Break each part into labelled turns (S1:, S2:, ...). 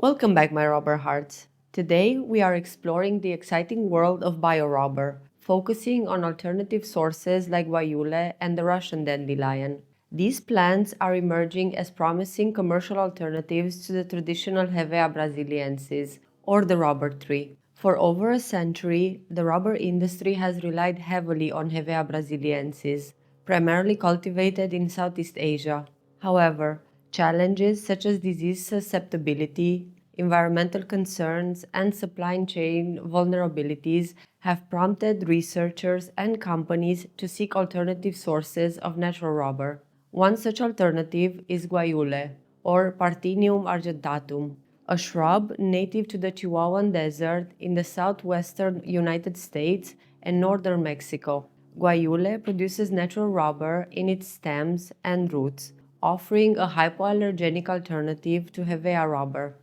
S1: Welcome back, my rubber hearts. Today, we are exploring the exciting world of biorubber, focusing on alternative sources like Guayule and the Russian dandelion. These plants are emerging as promising commercial alternatives to the traditional Hevea Brasiliensis, or the rubber tree. For over a century, the rubber industry has relied heavily on Hevea Brasiliensis, primarily cultivated in Southeast Asia. However, challenges such as disease susceptibility, environmental concerns, and supply chain vulnerabilities have prompted researchers and companies to seek alternative sources of natural rubber. One such alternative is Guayule, or Parthenium argentatum, a shrub native to the Chihuahuan Desert in the southwestern United States and northern Mexico. Guayule produces natural rubber in its stems and roots, offering a hypoallergenic alternative to Hevea rubber.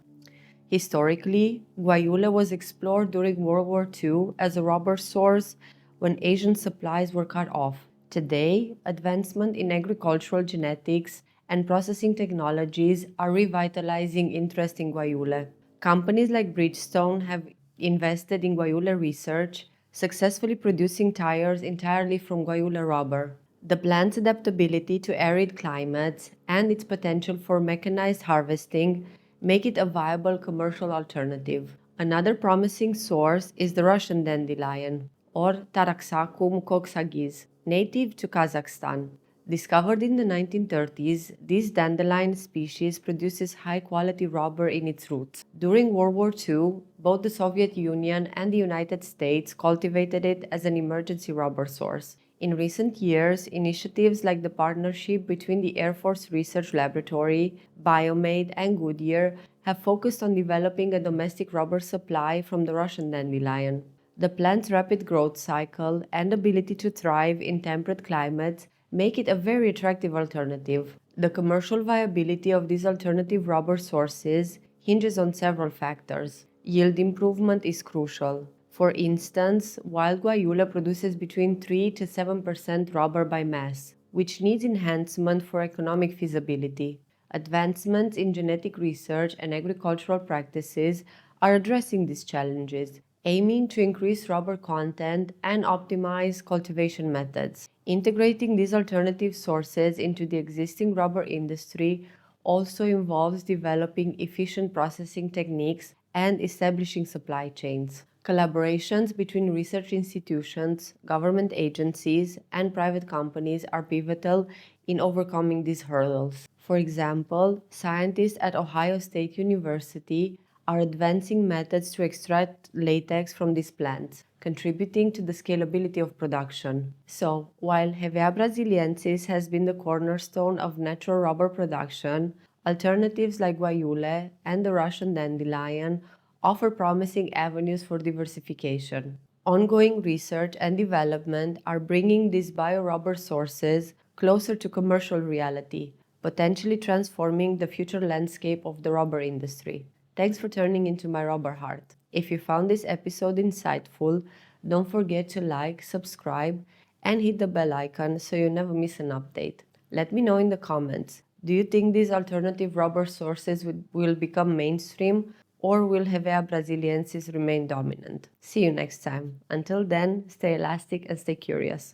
S1: Historically, Guayule was explored during World War II as a rubber source when Asian supplies were cut off. Today, advancement in agricultural genetics and processing technologies are revitalizing interest in Guayule. Companies like Bridgestone have invested in Guayule research, successfully producing tires entirely from Guayule rubber. The plant's adaptability to arid climates and its potential for mechanized harvesting make it a viable commercial alternative. Another promising source is the Russian dandelion, or Taraxacum coxagiz, native to Kazakhstan. Discovered in the 1930s, this dandelion species produces high-quality rubber in its roots. During World War II, both the Soviet Union and the United States cultivated it as an emergency rubber source. In recent years, initiatives like the partnership between the Air Force Research Laboratory, Biomade, and Goodyear have focused on developing a domestic rubber supply from the Russian dandelion. The plant's rapid growth cycle and ability to thrive in temperate climates make it a very attractive alternative. The commercial viability of these alternative rubber sources hinges on several factors. Yield improvement is crucial. For instance, wild Guayule produces between 3 to 7% rubber by mass, which needs enhancement for economic feasibility. Advancements in genetic research and agricultural practices are addressing these challenges, aiming to increase rubber content and optimize cultivation methods. Integrating these alternative sources into the existing rubber industry also involves developing efficient processing techniques and establishing supply chains. Collaborations between research institutions, government agencies, and private companies are pivotal in overcoming these hurdles. For example, scientists at Ohio State University are advancing methods to extract latex from these plants, contributing to the scalability of production. So, while Hevea Brasiliensis has been the cornerstone of natural rubber production, alternatives like Guayule and the Russian dandelion offer promising avenues for diversification. Ongoing research and development are bringing these biorubber sources closer to commercial reality, potentially transforming the future landscape of the rubber industry. Thanks for turning into my rubber heart. If you found this episode insightful, don't forget to like, subscribe, and hit the bell icon so you never miss an update. Let me know in the comments. Do you think these alternative rubber sources will become mainstream, or will Hevea Brasiliensis remain dominant? See you next time. Until then, stay elastic and stay curious.